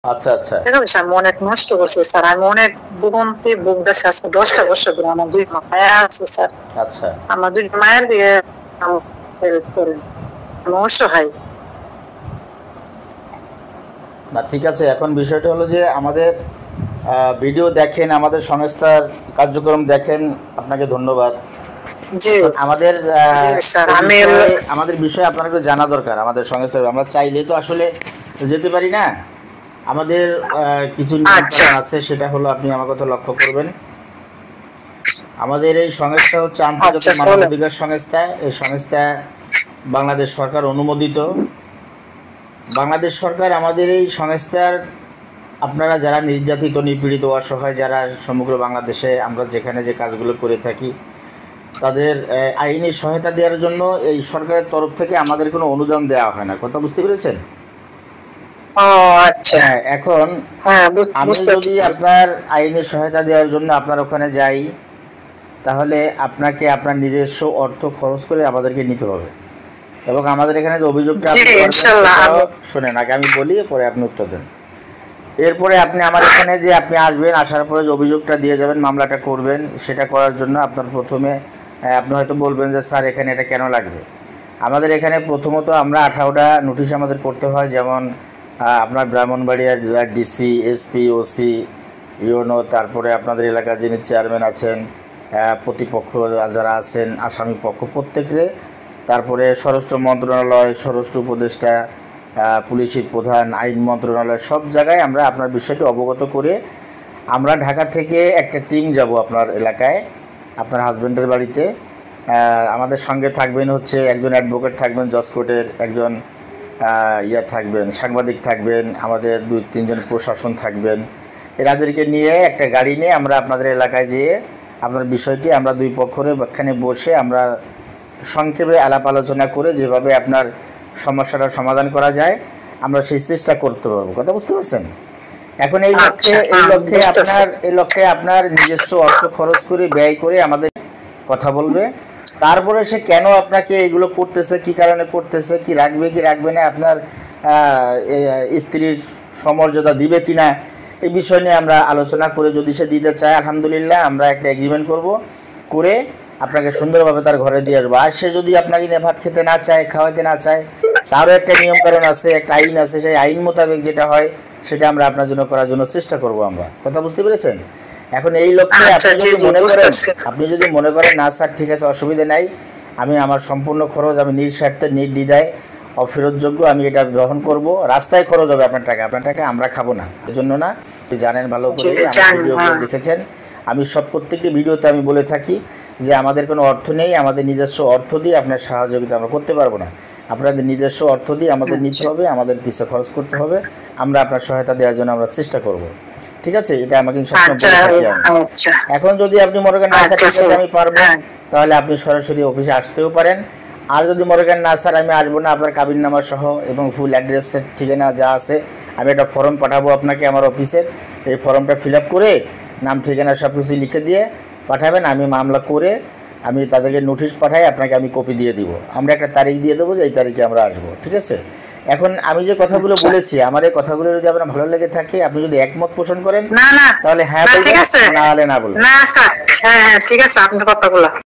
আচ্ছা আচ্ছা টাকা পয়সা আমি অনেক নষ্ট করছি স্যার। আমি অনেক ভোগান্তি ভুগতেছি আজকে 10টা বছর ধরে। আমার 2 মায়া আছে স্যার। আচ্ছা আমার 2 মায়ের দিকে হেল্প করেন, আমি অসহায়। না ঠিক আছে, এখন বিষয়টা হলো যে আমাদের ভিডিও দেখেন, আমাদের সংস্থার কার্যক্রম দেখেন, আপনাকে ধন্যবাদ। জি এখন আমাদের জি স্যার। এই আমি বিষয়ে আমাদের বিষয়ে আপনার একটু জানা দরকার। আমাদের সংস্থার আমরা চাইলেই তো আসলে যেতে পারি না। আমাদের কিছু আচ্ছা নিয়মকানুন আছে, সেটা হলো আপনি আমার কথা লক্ষ্য করবেন। আমাদের এই সংস্থা হচ্ছে আচ্ছা আন্তর্জাতিক বলেন। মানবাধিকার সংস্থা। এই সংস্থা বাংলাদেশ সরকার অনুমোদিত। বাংলাদেশ সরকার আমাদের এই সংস্থার, আপনারা যারা নির্যাতিত নিপীড়িত অসহায় যারা সমগ্র বাংলাদেশে আমরা যেখানে যে কাজগুলো করে থাকি, তাদের আইনি সহায়তা দেওয়ার জন্য এই সরকারের তরফ থেকে আমাদের কোনো অনুদান দেওয়া হয় না। কথা বুঝতে পেরেছেন? ও আচ্ছা। হ্যাঁ, এখন হ্যাঁ আমি বুঝতে যদি পারছি। আপনার আইনি সহায়তা দেওয়ার জন্য আপনার ওখানে যাই, তাহলে আপনাকে আপনার নিজস্ব অর্থ খরচ করে আমাদেরকে নিতে হবে। এবং আমাদের এখানে যে অভিযোগটা জি আপনি করবেন ইনশাল্লাহ সেটাও আমি। শোনেন, আগে আমি বলি পরে আপনি উত্তর দেন। এরপরে আপনি আমার এখানে যে আপনি আসবেন, আসার পরে যে অভিযোগটা দিয়ে যাবেন, মামলাটা করবেন, সেটা করার জন্য আপনার প্রথমে আপনি হয়তো বলবেন যে স্যার এখানে এটা কেন লাগবে। আমাদের এখানে প্রথমত আমরা 18টা নোটিশ আমাদের করতে হয়। যেমন আপনার ব্রাহ্মণবাড়িয়ার জেলার ডিসি, এসপি, ওসি, ইউনো, তারপরে আপনাদের এলাকার যিনি চেয়ারম্যান আছেন, প্রতিপক্ষ যারা আছেন, আসামি পক্ষ প্রত্যেকে, তারপরে স্বরাষ্ট্র মন্ত্রণালয়, স্বরাষ্ট্র উপদেষ্টা, পুলিশের প্রধান, আইন মন্ত্রণালয়, সব জায়গায় আমরা আপনার বিষয়টি অবগত করে আমরা ঢাকা থেকে একটা টিম যাব আপনার এলাকায়, আপনার হাজব্যান্ডের বাড়িতে। আমাদের সঙ্গে থাকবেন হচ্ছে একজন অ্যাডভোকেট থাকবেন জজ কোর্টের, একজন থাকবেন সাংবাদিক থাকবেন, আমাদের 2-3 জন প্রশাসন থাকবেন। এরাদেরকে নিয়ে একটা গাড়ি নিয়ে আমরা আপনাদের এলাকায় যেয়ে আপনার বিষয়টি আমরা দুই পক্ষের এখানে বসে আমরা সংক্ষেপে আলাপ আলোচনা করে যেভাবে আপনার সমস্যাটা সমাধান করা যায় আমরা সেই চেষ্টা করতে পারবো। কথা বুঝতে পারছেন? এখন এই লক্ষ্যে আপনার নিজস্ব অর্থ খরচ করে ব্যয় করে আমাদের কথা বলবে। তারপরে সে কেন আপনাকে এগুলো করতেছে, কি কারণে করতেছে, কি রাখবে কি রাখবে না, আপনার স্ত্রীর সমর্যাদা দিবে কি না, এই বিষয় নিয়ে আমরা আলোচনা করে যদি সে দিতে চায় আলহামদুলিল্লাহ আমরা একটা এগ্রিমেন্ট করব, করে আপনাকে সুন্দরভাবে তার ঘরে দিয়ে আসবো। আর সে যদি আপনাকে নিয়ে ভাত খেতে না চায়, খাওয়াতে না চায়, তারও একটা নিয়মকানুন আছে, একটা আইন আছে, সেই আইন মোতাবেক যেটা হয় সেটা আমরা আপনার জন্য করার জন্য চেষ্টা করব আমরা। কথা বুঝতে পেরেছেন? এখন এই লক্ষ্যে আপনি যদি মনে করেন না স্যার ঠিক আছে অসুবিধা নাই, আমি আমার সম্পূর্ণ খরচ আমি নিঃস্বার্থে নির্দ্বিধায় অফেরতযোগ্য আমি এটা গ্রহণ করব, রাস্তায় খরচ হবে আপনার টাকা আমরা খাবো না, এজন্য না। আপনি জানেন ভালো করে, আমার ভিডিওগুলো দেখেছেন, আমি প্রত্যেকটি ভিডিওতে আমি বলে থাকি যে আমাদের কোনো অর্থ নেই, আমাদের নিজস্ব অর্থ দিয়ে আপনার সহযোগিতা আমরা করতে পারবো না। আপনাদের নিজস্ব অর্থ দিয়ে আমাদের নিতে হবে, আমাদের পিছনে খরচ করতে হবে, আমরা আপনার সহায়তা দেওয়ার জন্য আমরা চেষ্টা করব। ঠিক আছে? এটা আমাকে সবসময় বলে থাকি আমি। এখন যদি আপনি মনে করেন না স্যার ঠিক আছে আমি পারবো, তাহলে আপনি সরাসরি অফিসে আসতেও পারেন। আর যদি মনে করেন না স্যার আমি আসবো না, আপনার কাবিননামা সহ এবং ফুল অ্যাড্রেসটা ঠিকানা যা আছে আমি একটা ফর্ম পাঠাবো আপনাকে আমার অফিসের, এই ফর্মটা ফিল আপ করে নাম ঠিকানা সব কিছু লিখে দিয়ে পাঠাবেন। আমি মামলা করে আমি তাদেরকে নোটিশ পাঠাই, আপনাকে আমি কপি দিয়ে দিব। আমরা একটা তারিখ দিয়ে দেবো যে এই তারিখে আমরা আসবো। ঠিক আছে? এখন আমি যে কথাগুলো বলেছি, আমার এই কথাগুলো যদি আপনার ভালো লেগে থাকে, আপনি যদি একমত পোষণ করেন না না তাহলে হ্যাঁ বলবেন, না হলে না বলবেন। না স্যার। হ্যাঁ হ্যাঁ ঠিক আছে আপনার কথাগুলো।